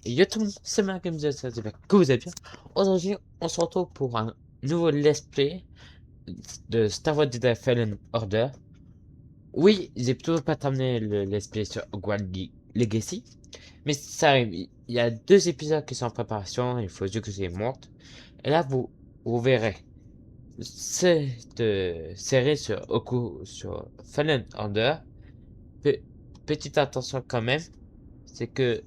Yo tout le monde, c'est Malcolm, j'espère que vous allez bien. Aujourd'hui, on se retrouve pour un nouveau let's play de Star Wars Jedi Fallen Order. Oui, j'ai toujours pas terminé le let's play sur Hogwarts Legacy, mais ça arrive. Il y a 2 épisodes qui sont en préparation, il faut juste que je les monte. Et là, vous verrez cette série sur Fallen Order. Pe- Petite attention quand même, c'est que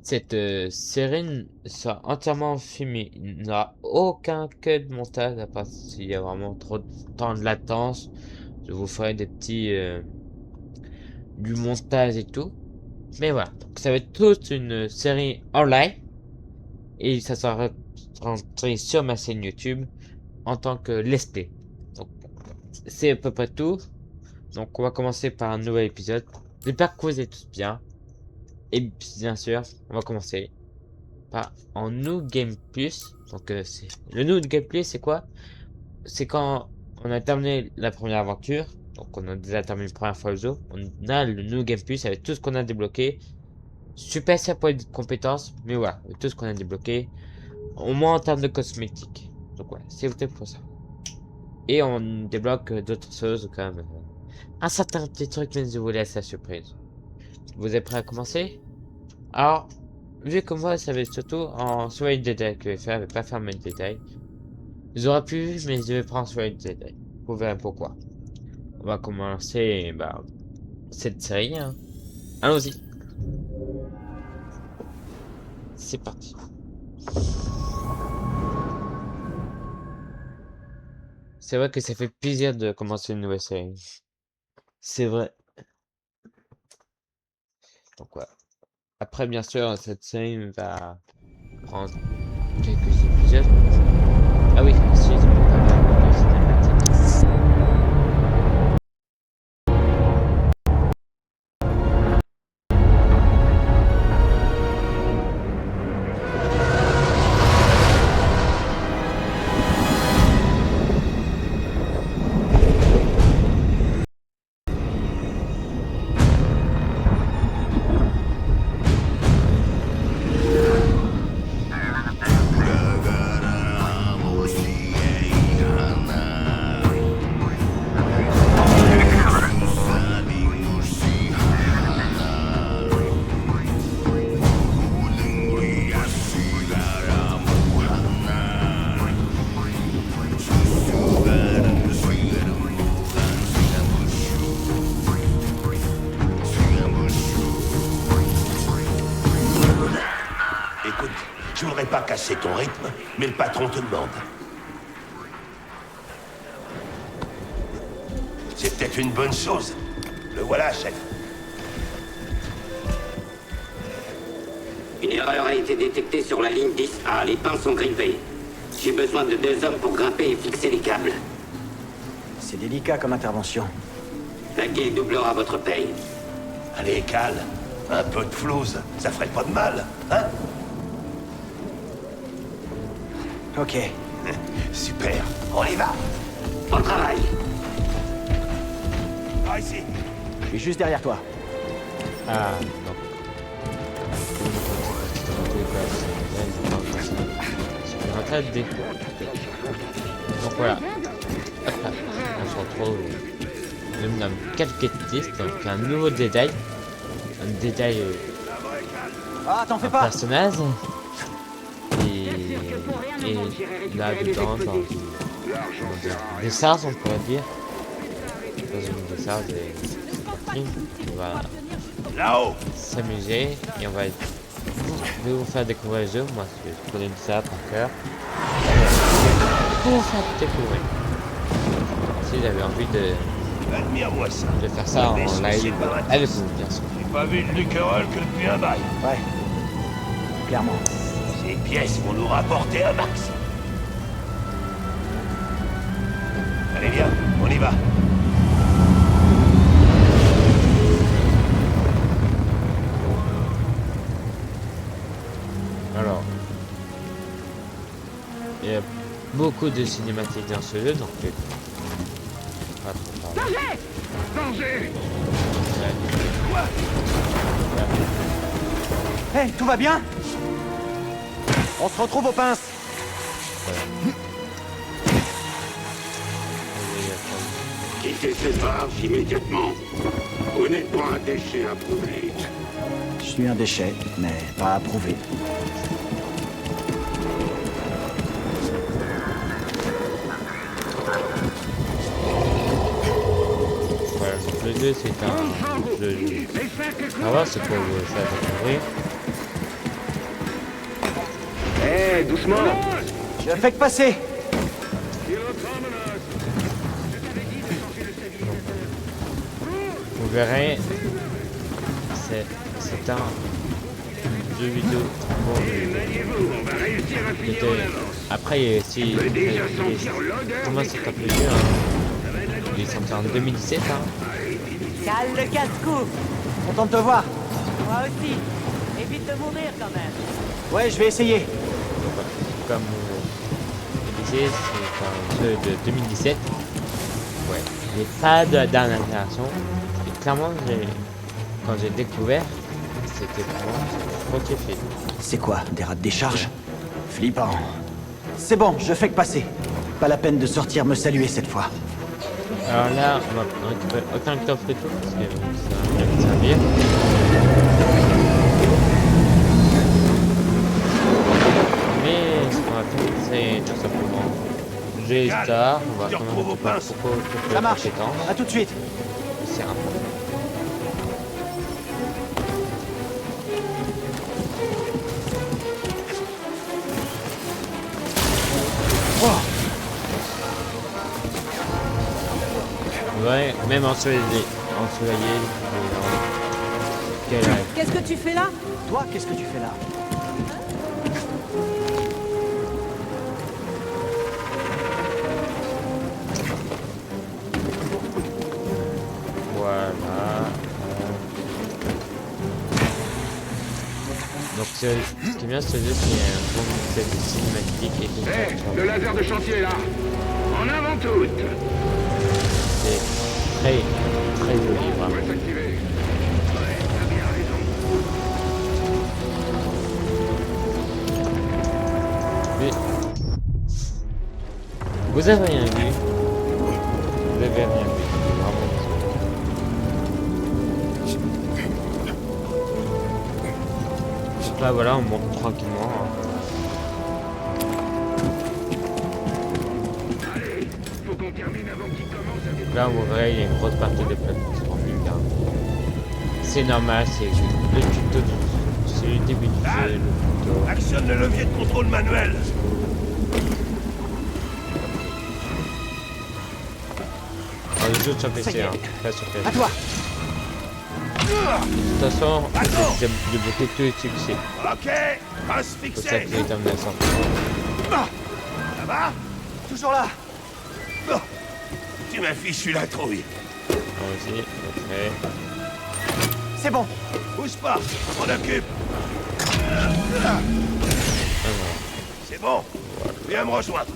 cette série sera entièrement filmée. Il n'y aura aucun cut de montage, à part s'il y a vraiment trop de temps de latence. Je vous ferai des petits du montage et tout. Mais voilà, donc ça va être toute une série en live et ça sera rentré sur ma chaîne YouTube en tant que let's play. Donc c'est à peu près tout. Donc on va commencer par un nouvel épisode. J'espère que vous êtes tous bien. Et bien sûr, on va commencer par en New Game Plus. Donc c'est le New Game Plus, c'est quoi? C'est quand on a terminé la première aventure. Donc on a déjà terminé la première fois le jeu. On a le New Game Plus avec tout ce qu'on a débloqué. Super ça pour les compétences, mais voilà, avec tout ce qu'on a débloqué. Au moins en termes de cosmétiques. Donc voilà, c'est peut-être pour ça. Et on débloque d'autres choses comme un certain petit truc, mais je vous laisse la surprise. Vous êtes prêts à commencer? Alors, vu que moi, ça va être surtout en soirée de détail que je vais faire, je vais pas faire mes détails. J'aurais pu, mais je vais prendre soirée de détail. Vous verrez pourquoi. On va commencer cette série. Hein. Allons-y. C'est parti. C'est vrai que ça fait plaisir de commencer une nouvelle série. C'est vrai. Donc voilà. Après, bien sûr, cette série va prendre quelques épisodes. Ah oui, si, je peux pas parler de cinématique. Écoute, je voudrais pas casser ton rythme, mais le patron te demande. C'est peut-être une bonne chose. Le voilà, chef. Une erreur a été détectée sur la ligne 10A. Les pins sont grippés. J'ai besoin de 2 hommes pour grimper et fixer les câbles. C'est délicat comme intervention. La guilde doublera votre paye. Allez, calme. Un peu de flouze, ça ferait pas de mal, hein? Ok. Super, on y va. Au travail. Par ici. Je suis juste derrière toi. Ah, non. Donc voilà. Après, on se retrouve. Je me nomme Calquettis, donc un nouveau détail. Un détail Ah, t'en fais un pas. personnage. Et là dedans, dans des SARS, on pourrait dire. Dans une des SARS et on va Là-haut. s'amuser et je vais vous faire découvrir le jeu. Moi, je connais ça par cœur. Pour vous faire découvrir. Si j'avais envie Admire-moi ça. de faire ça en live avec vous, bien sûr. J'ai pas vu de Lucerol que depuis un bail. Ouais. Clairement. Ces pièces vont nous rapporter un max. Allez, viens, on y va. Alors, il y a beaucoup de cinématiques dans ce jeu, donc pas trop parler. Danger. Ouais. Quoi? Hey, tout va bien? On se retrouve aux pinces. Quittez cette barge immédiatement. Vous n'êtes pas un déchet approuvé. Je suis un déchet, mais pas approuvé. Voilà, donc le 2 c'est un jeu. On va voir c'est quoi ça va découvrir. Hé, doucement. Je fais que passer. Vous verrez, c'est un jeu vidéo pour après il y a aussi comment c'est appelé le jeu hein. Il est sorti en 2017 hein. Cale le casse-cou. Content de te voir. Moi aussi. Évite de mourir quand même. Ouais, je vais essayer. Comme je disais, c'est un jeu de 2017. Ouais. Il n'y a pas de dernière génération. Et clairement, quand j'ai découvert, c'était vraiment trop kiffé. C'est quoi, des rats de décharge? Flippant. C'est bon, je fais que passer. Pas la peine de sortir me saluer cette fois. Alors là, on va récupérer aucun coffre et tout, parce que ça va me servir. Mais ce qu'on va faire, c'est tout simplement G-Star, on va prendre un petit peu pour Ça marche. compétences. À tout de suite. C'est important. Ouais, même ensoleillé. Qu'est-ce que tu fais là? Toi, qu'est-ce que tu fais là? Voilà. Donc ce qui est bien ce jeu, c'est un bon mix de cinématique et de Hé, le laser de chantier là. En avant toutes. c'est très joli On vraiment. va s'activer. Ouais, t'as bien raison. Mais vous avez rien vu. Vous avez rien vu. Vraiment désolé. Donc là voilà, on monte tranquillement. Allez, faut qu'on termine avant qu'il commence à Donc là vous verrez, il y a une grosse partie de plateforming. C'est normal, c'est le tuto c'est le début du jeu, le tuto. Actionne le levier de contrôle manuel. Ah, le jeu sur Ça y PC, est. hein, pas sur PS. À toi. De toute façon, j'ai débloqué tous les succès. Ok, passe C'est pour ça fixé. que j'ai terminé la sortie. Ça va? Toujours là. Oh, tu m'as fichu la trouille. Allons-y, ok. C'est bon. Bouge pas, on occupe. Alors, C'est bon. Viens me rejoindre.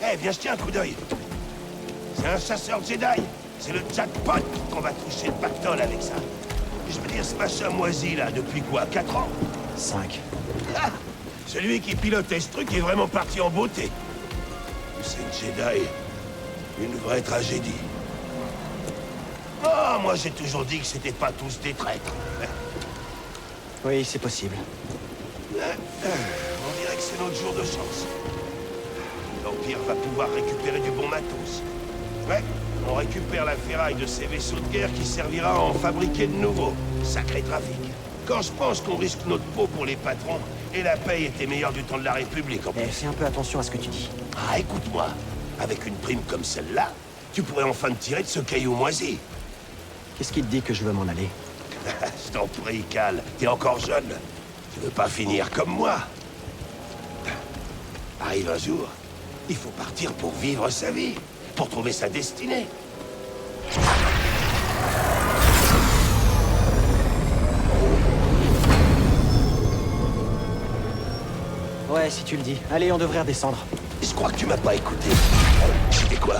Eh, viens jeter un coup d'œil. C'est un chasseur Jedi. C'est le jackpot qu'on va toucher le pactole avec ça. Je veux dire, ce machin moisi, là, depuis quoi, 4 ans? 5. Ah, celui qui pilotait ce truc est vraiment parti en beauté. C'est une Jedi. Une vraie tragédie. Oh, moi j'ai toujours dit que c'était pas tous des traîtres. Oui, c'est possible. On dirait que c'est notre jour de chance. L'Empire va pouvoir récupérer du bon matos. Ouais, on récupère la ferraille de ces vaisseaux de guerre qui servira à en fabriquer de nouveaux. Sacré trafic. Quand je pense qu'on risque notre peau pour les patrons, et la paye était meilleure du temps de la République en plus. Eh, fais un peu attention à ce que tu dis. Ah, écoute-moi, avec une prime comme celle-là, tu pourrais enfin te tirer de ce caillou moisi. Qu'est-ce qui te dit que je veux m'en aller? Je t'en prie, Cal, t'es encore jeune. Tu veux pas finir comme moi. Arrive un jour, il faut partir pour vivre sa vie, pour trouver sa destinée. Ouais, si tu le dis. Allez, on devrait redescendre. Je crois que tu m'as pas écouté. Et quoi?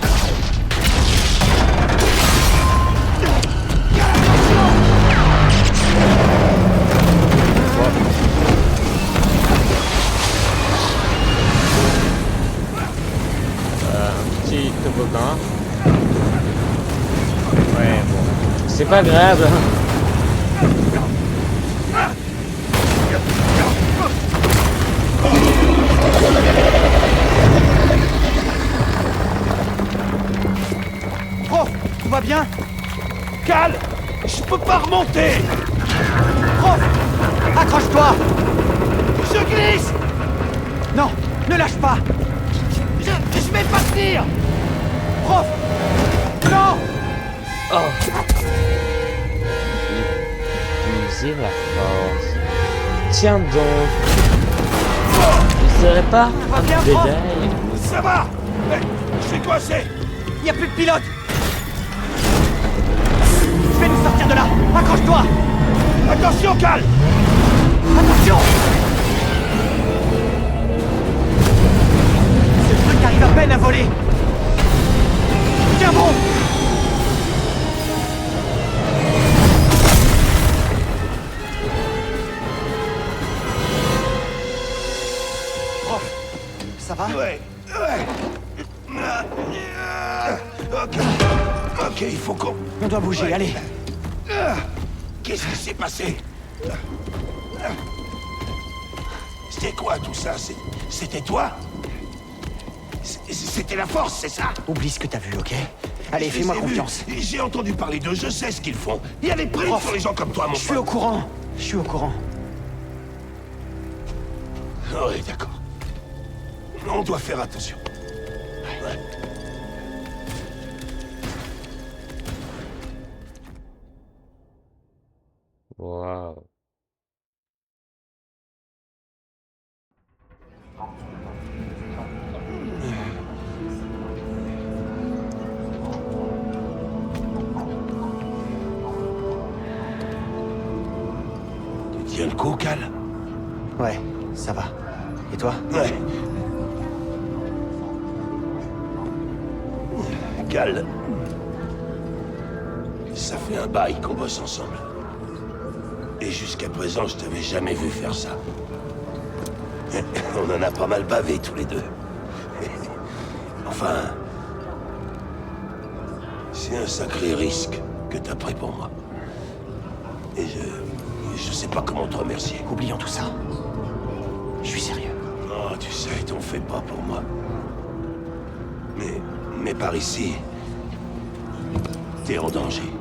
toboggan. Ouais, bon. C'est pas grave. Prof, tout va bien? Cal, je peux pas remonter. Prof, accroche-toi! Je glisse. Non, ne lâche pas! Je vais pas tenir. Prof! Non! Oh. Utiliser la force. Tiens donc. Je serais pas va bien, un prof bédaille. Ça va. Mais je suis coincé. Il n'y a plus de pilote! Je vais nous sortir de là! Accroche-toi! Attention, Cal. Attention! Ce truc arrive à peine à voler! Tiens bon! Prof, ça va? Ouais. Ok. Ok, il faut qu'on... On doit bouger, Ouais. allez! Qu'est-ce qui s'est passé? C'était quoi tout ça? C'était toi? C'était la force, c'est ça? Oublie ce que t'as vu, ok? Allez, Je fais-moi les ai vus. confiance. J'ai entendu parler d'eux, je sais ce qu'ils font. Il y a des preuves Prof, sur les gens comme toi, mon Je suis au pote. courant! Je suis au courant. Oui, d'accord. On doit faire attention. Ouais. Waouh. Tu tiens le coup, Cal? Ouais, ça va. Et toi? Ouais. Cal. Ça fait un bail qu'on bosse ensemble. Et jusqu'à présent, je t'avais jamais vu faire ça. On en a pas mal bavé tous les deux. Enfin... C'est un sacré risque que t'as pris pour moi. Et je sais pas comment te remercier. Oublions tout ça. Je suis sérieux. Oh, tu sais, t'en fais pas pour moi. Mais par ici, t'es en danger.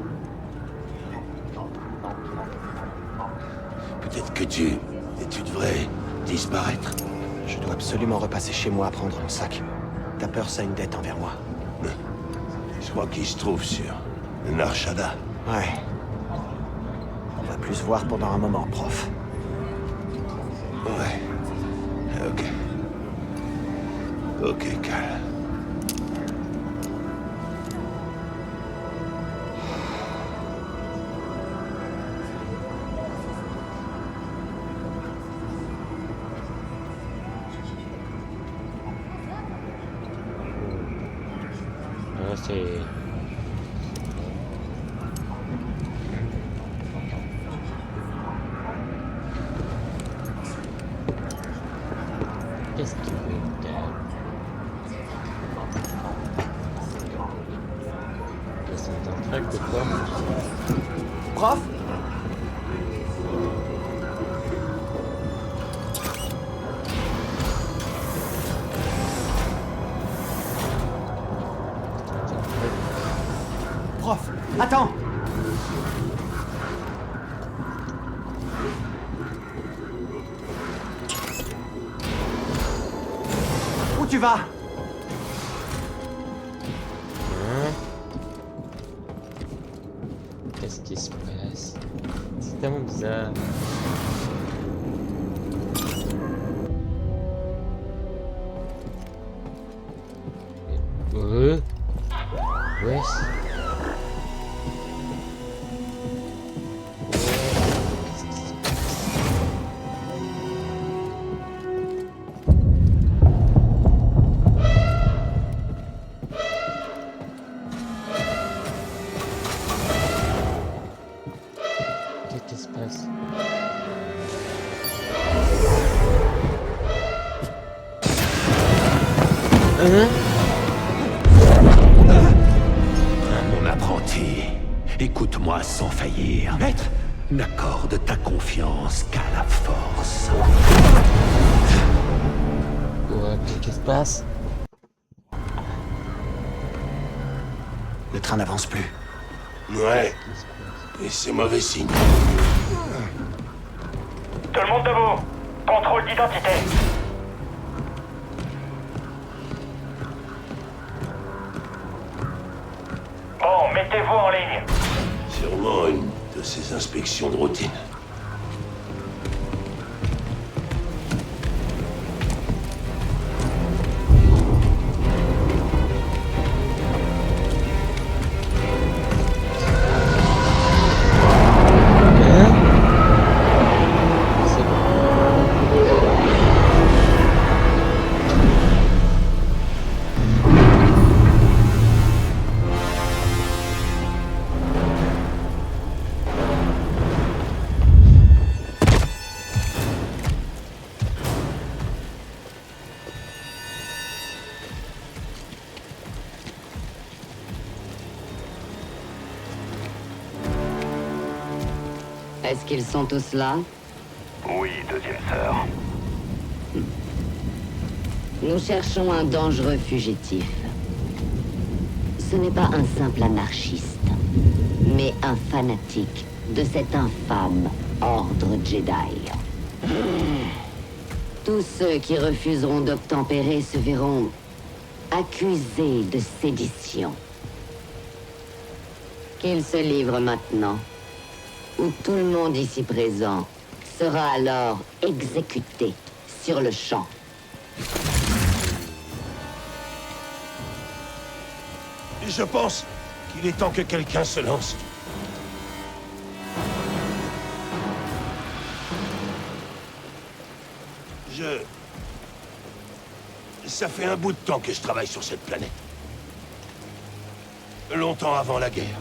Peut-être que tu devrais disparaître. Je dois absolument repasser chez moi à prendre mon sac. Ta peur, ça a une dette envers moi. Je crois qu'il se trouve sur Narshada. Ouais. On va plus se voir pendant un moment, prof. Ouais. Ok. Ok, Cal. Là, c'est... Qu'est-ce qu'il veut, Cal? C'est un truc de quoi? Prof? Prof, attends! Où tu vas? Hein? Qu'est-ce qui se passe? C'est tellement bizarre. Wesh. Qu'est-ce qui se passe? Hein? Écoute-moi sans faillir. Maître, n'accorde ta confiance qu'à la force. Ouais, qu'est-ce qui se passe? Le train n'avance plus. Ouais. Et c'est mauvais signe. Tout le monde debout. Contrôle d'identité. Bon, mettez-vous en ligne. Sûrement une de ces inspections de routine. Est-ce qu'ils sont tous là? Oui, deuxième sœur. Nous cherchons un dangereux fugitif. Ce n'est pas un simple anarchiste, mais un fanatique de cet infâme ordre Jedi. Tous ceux qui refuseront d'obtempérer se verront accusés de sédition. Qu'ils se livrent maintenant, ou tout le monde ici présent sera alors exécuté sur le champ. Je pense qu'il est temps que quelqu'un se lance. Ça fait un bout de temps que je travaille sur cette planète. Longtemps avant la guerre.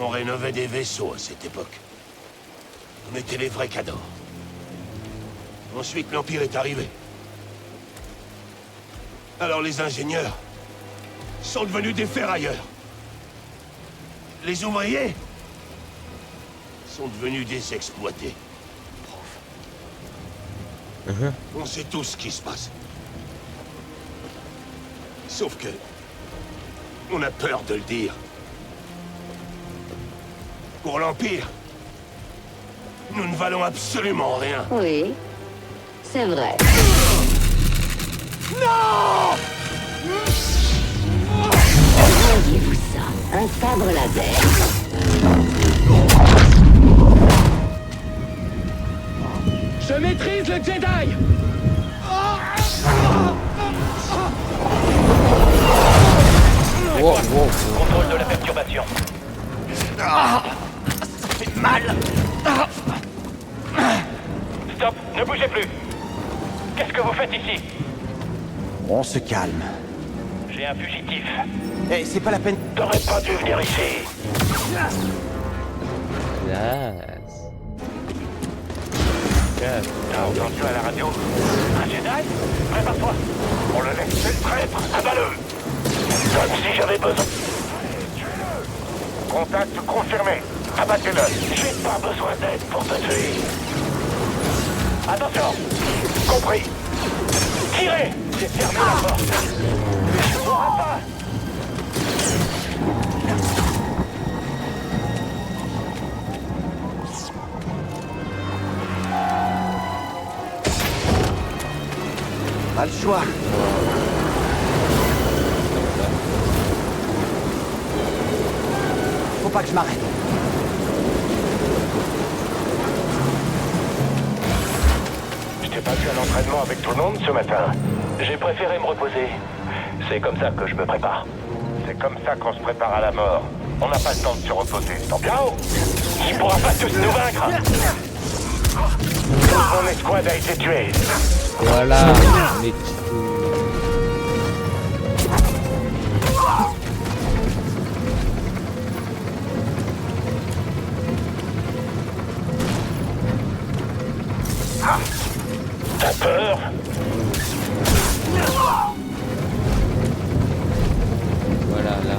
On rénovait des vaisseaux à cette époque. On était les vrais cadors. Ensuite, l'Empire est arrivé. Alors les ingénieurs sont devenus des ferrailleurs. Les ouvriers sont devenus des exploités. On sait tous ce qui se passe. Sauf que... on a peur de le dire. Pour l'Empire, nous ne valons absolument rien. Oui, c'est vrai. Non! Voyez-vous ça? Un sabre laser? Je maîtrise le Jedi! Wow, wow. Contrôle de la perturbation. Ça fait mal! Stop, ne bougez plus. Qu'est-ce que vous faites ici? On se calme. J'ai un fugitif. Eh, c'est pas la peine. T'aurais pas dû venir ici. Classe. T'as entendu à la radio? Un Jedi? Prépare-toi. On le laisse, c'est le traître. Abat-le. Comme si j'avais besoin. Contact confirmé. Abattez-le. J'ai pas besoin d'aide pour te tuer. Attention. Compris. Tirez. J'ai fermé la porte. Je mourrai pas. Pas le choix. Faut pas que je m'arrête. Je t'ai pas vu à l'entraînement avec tout le monde ce matin. J'ai préféré me reposer. C'est comme ça que je me prépare. C'est comme ça qu'on se prépare à la mort. On n'a pas le temps de se reposer. Tant pis. Là-haut, il pourra pas tous nous vaincre. Toute mon escouade a été tuée. Voilà. Mais... T'as peur? Voilà, là.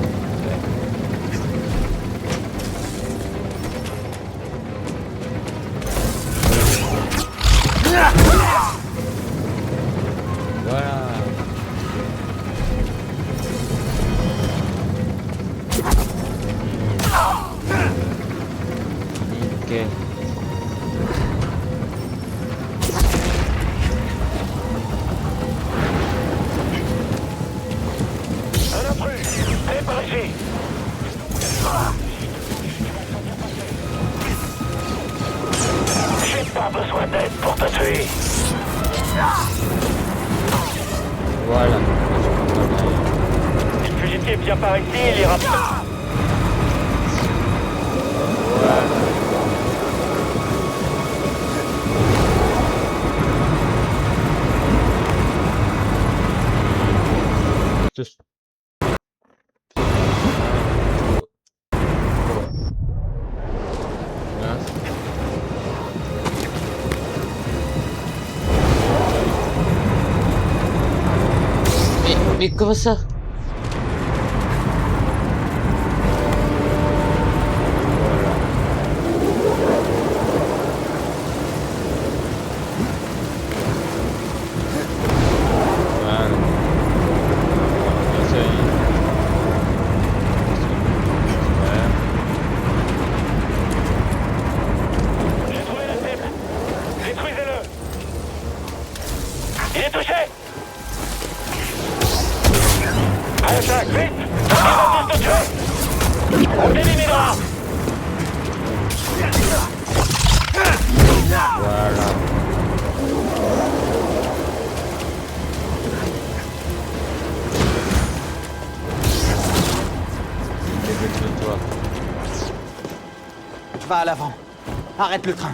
Ok. Un intrus! C'est par ici! J'ai pas besoin d'aide pour te tuer! Voilà. Si le fugitif vient par ici, il ira... Tous. Mince. Mais comment ça? J'ai trouvé la cible! Détruisez-le! Il est touché! À l'attaque, vite! Il va tous te tuer! On l'éliminera! Voilà. Dépêche-toi. Va à l'avant. Arrête le train.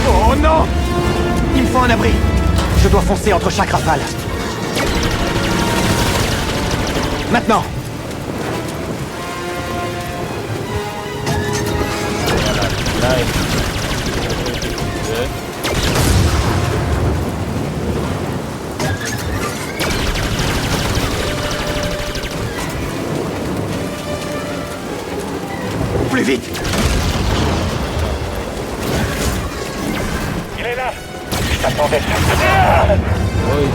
Oh non! Il me faut un abri. Je dois foncer entre chaque rafale. Maintenant! Là, Plus vite! Il est là! Je t'attendais. oui.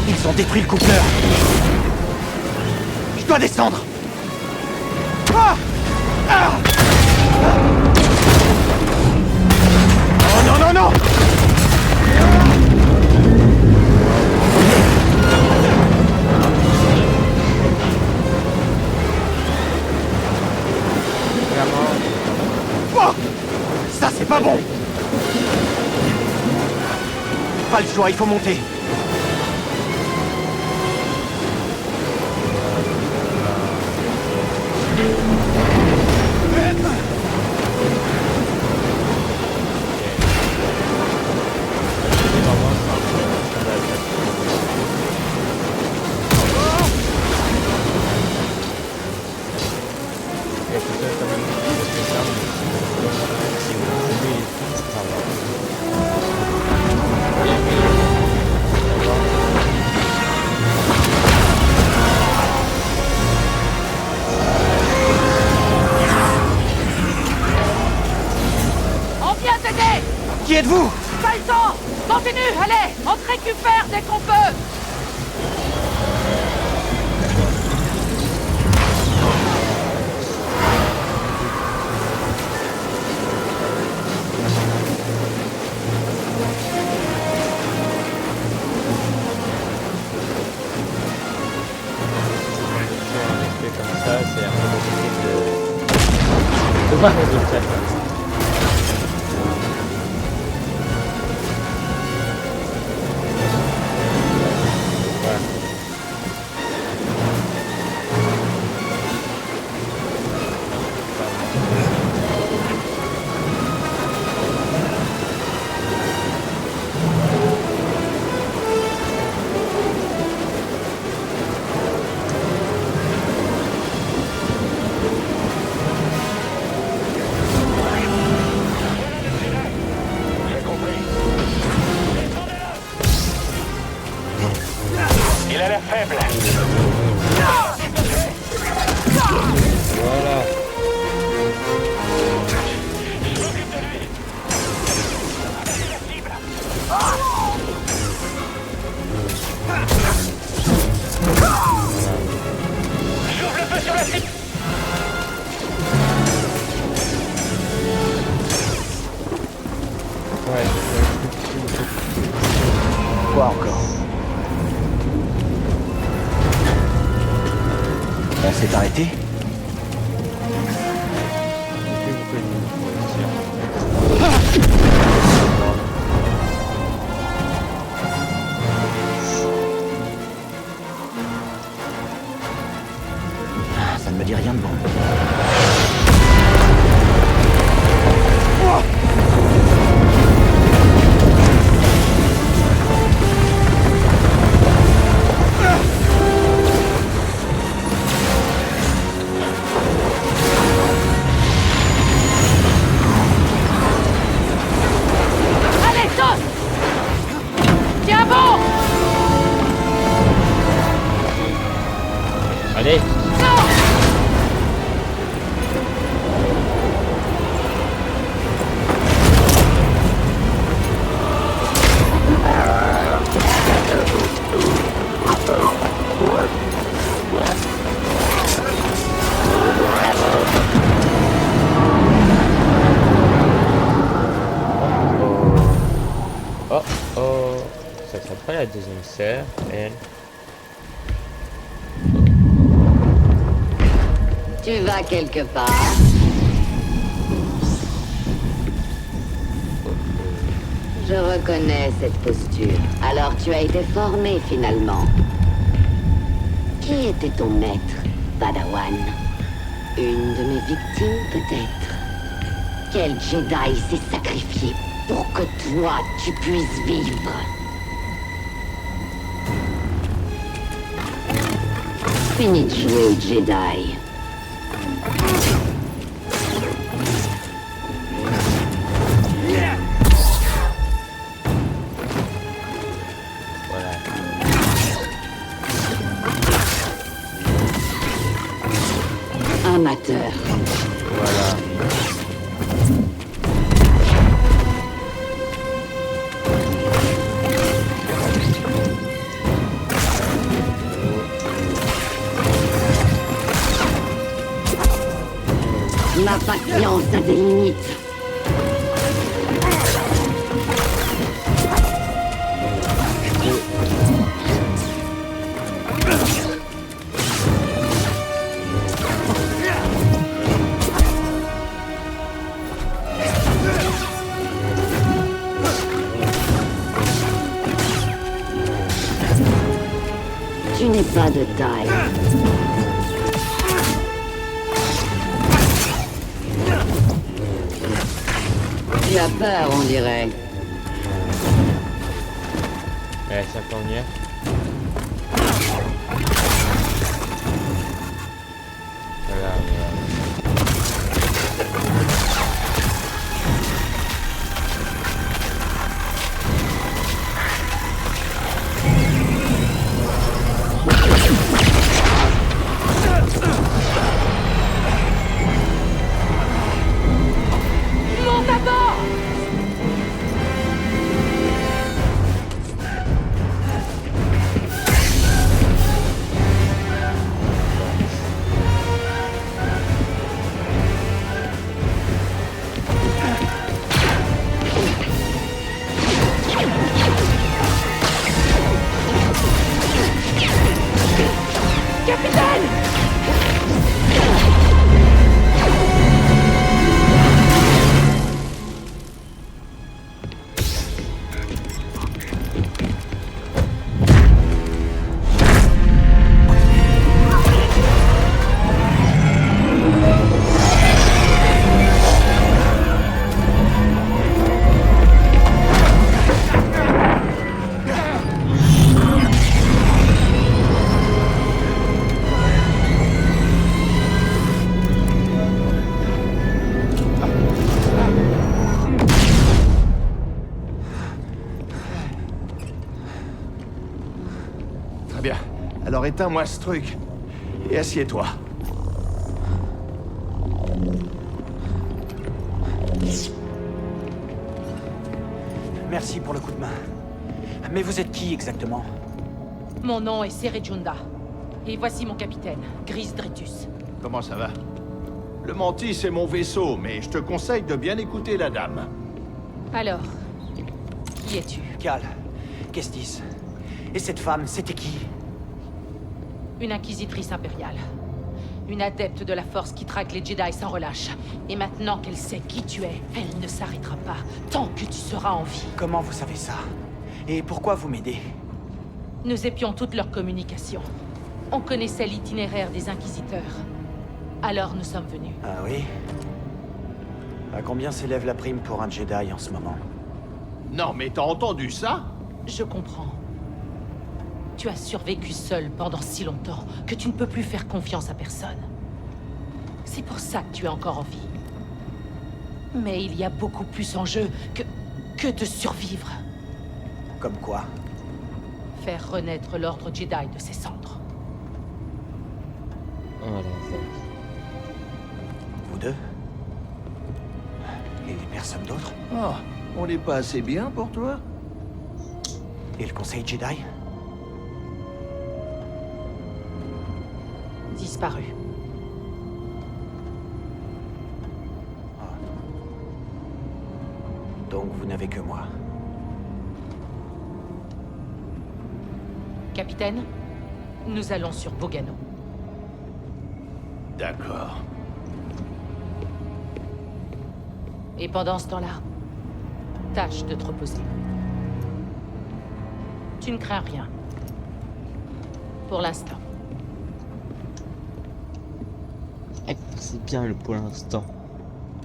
Ils ont détruit le coupleur. Je dois descendre. Ah! Ah! Oh non, non, non! Oh! Ça, c'est pas bon! Pas le choix, il faut monter. On vient t'aider! Qui êtes-vous? Pas le temps! Continue, allez! On te récupère dès qu'on peut! Comme ça, c'est un peu compliqué de voir les autres. Il a l'air faible. Voilà. Je m'occupe de lui. Abattez la cible. Ouais. Quoi encore? On s'est arrêté? Ça ne me dit rien de bon. Allez, saute! Tiens bon! Allez, Sors! oh oh, ça serait pas la deuxième sœur, elle. Tu vas quelque part? Je reconnais cette posture. Alors tu as été formé finalement. Qui était ton maître, Padawan? Une de mes victimes peut-être? Quel Jedi s'est sacrifié pour que toi tu puisses vivre? Fini de jouer au Jedi. Voilà. Amateur. Voilà. Ma patience a des limites. Tu n'es pas de taille. Tu as peur, on dirait. Ça peut en venir. Voilà, voilà. Monte à bord! Capitaine! Très bien. Alors éteins-moi ce truc. Et assieds-toi. Merci pour le coup de main. Mais vous êtes qui exactement? Mon nom est Serejunda. Et voici mon capitaine, Gris Dritus. Comment ça va? Le Mantis, c'est mon vaisseau, mais je te conseille de bien écouter la dame. Alors, Qui es-tu? Cal, Kestis. Et cette femme, c'était qui? Une inquisitrice impériale. Une adepte de la Force qui traque les Jedi sans relâche. Et maintenant qu'elle sait qui tu es, elle ne s'arrêtera pas tant que tu seras en vie. Comment vous savez ça? Et pourquoi vous m'aidez? Nous épions toute leur communication. On connaissait l'itinéraire des Inquisiteurs. Alors nous sommes venus. Ah oui? À combien s'élève la prime pour un Jedi en ce moment? Non, mais t'as entendu ça? Je comprends. Tu as survécu seul pendant si longtemps que tu ne peux plus faire confiance à personne. C'est pour ça que tu es encore en vie. Mais il y a beaucoup plus en jeu que de survivre. Comme quoi? Faire renaître l'ordre Jedi de ses cendres. Oh la vache. Vous deux? Et personne d'autre? Oh, on n'est pas assez bien pour toi? Et le Conseil Jedi? Disparu. Donc vous n'avez que moi. Capitaine, nous allons sur Bogano. D'accord. Et pendant ce temps-là, tâche de te reposer. Tu ne crains rien. Pour l'instant. Eh, c'est bien le pour l'instant.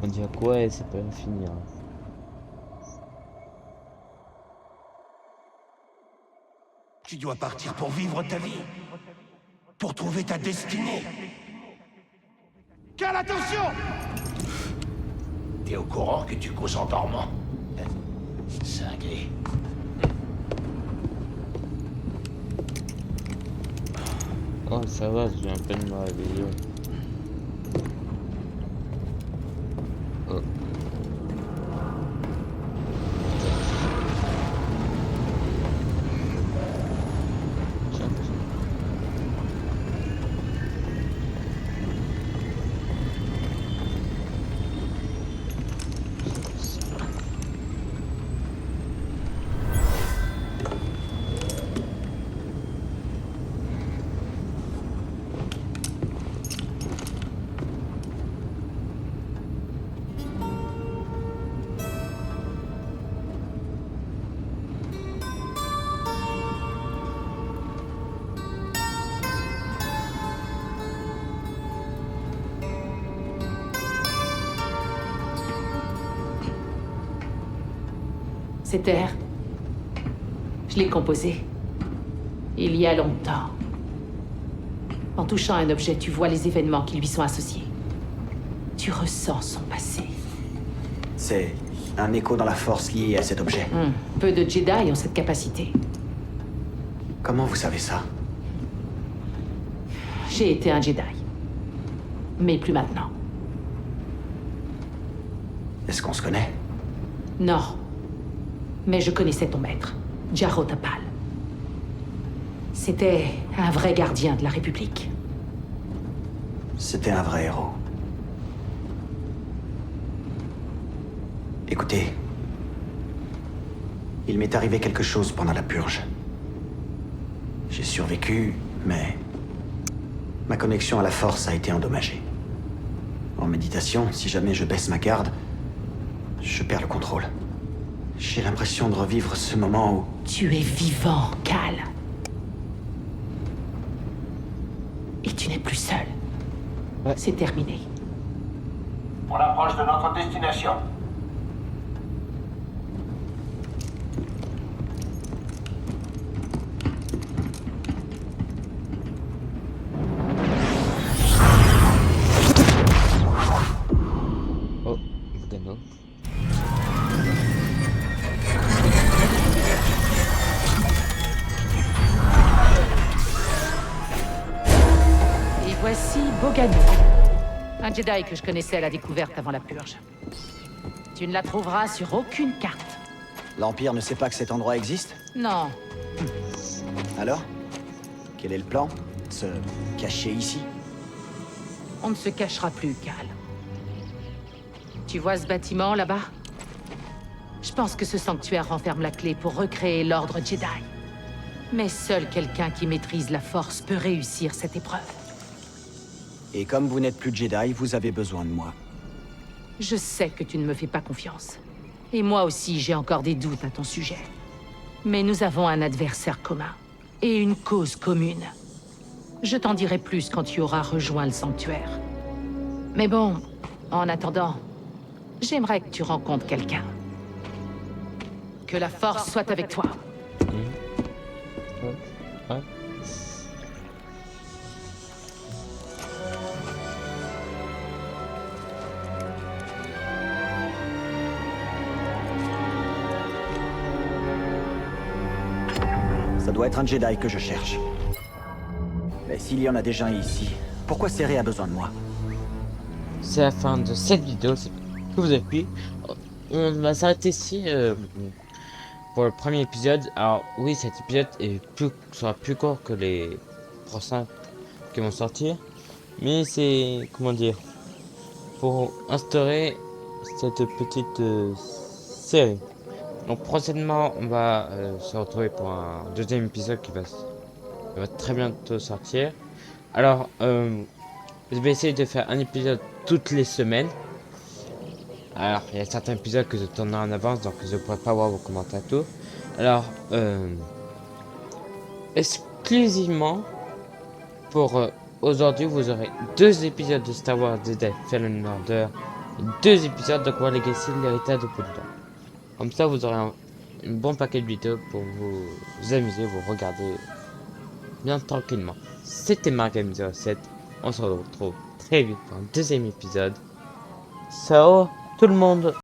On dit à quoi et c'est pas fini. Hein. Tu dois partir pour vivre ta vie. Pour trouver ta destinée. Cal, attention! T'es au courant que tu causes en dormant? Cinglé. Oh ça va, j'ai un peu de mal réveiller. Oh. Cet air, je l'ai composé. Il y a longtemps. En touchant un objet, tu vois les événements qui lui sont associés. Tu ressens son passé. C'est un écho dans la force lié à cet objet. Peu de Jedi ont cette capacité. Comment vous savez ça? J'ai été un Jedi. Mais plus maintenant. Est-ce qu'on se connaît? Non. Mais je connaissais ton maître, Jaro Tapal. C'était un vrai gardien de la République. C'était un vrai héros. Écoutez, il m'est arrivé quelque chose pendant la purge. J'ai survécu, mais ma connexion à la force a été endommagée. En méditation, si jamais je baisse ma garde, je perds le contrôle. J'ai l'impression de revivre ce moment où... Tu es vivant, Cal. Et tu n'es plus seul. Ouais. C'est terminé. On approche de notre destination. Oh, Bogano. Et voici Bogano. Un Jedi que je connaissais à la découverte avant la purge. Tu ne la trouveras sur aucune carte. L'Empire ne sait pas que cet endroit existe? Non. Alors? Quel est le plan? Se cacher ici? On ne se cachera plus, Cal. Tu vois ce bâtiment là-bas? Je pense que ce sanctuaire renferme la clé pour recréer l'ordre Jedi. Mais seul quelqu'un qui maîtrise la Force peut réussir cette épreuve. Et comme vous n'êtes plus Jedi, vous avez besoin de moi. Je sais que tu ne me fais pas confiance. Et moi aussi, j'ai encore des doutes à ton sujet. Mais nous avons un adversaire commun. Et une cause commune. Je t'en dirai plus quand tu auras rejoint le sanctuaire. Mais bon, en attendant, j'aimerais que tu rencontres quelqu'un. Que la Force soit avec toi. Ouais. Ça doit être un Jedi que je cherche. Mais s'il y en a déjà un ici, pourquoi Cere a besoin de moi? C'est la fin de cette vidéo. C'est que vous avez vu. On va s'arrêter ici pour le premier épisode. Alors oui, cet épisode sera plus court que les prochains qui vont sortir. Mais c'est, comment dire, pour instaurer cette petite série. Donc prochainement, on va se retrouver pour un deuxième épisode qui va très bientôt sortir. Alors, je vais essayer de faire un épisode toutes les semaines. Alors, il y a certains épisodes que je tournerai en avance, donc je ne pourrai pas voir vos commentaires tout. Alors, exclusivement pour aujourd'hui, vous aurez 2 épisodes de Star Wars Jedi Fallen Order, 2 épisodes de Hogwarts Legacy, l'héritage de Poudlard. Comme ça, vous aurez un bon paquet de vidéos pour vous amuser, vous regarder bien tranquillement. C'était Margame07. On se retrouve très vite pour un deuxième épisode. Ciao tout le monde!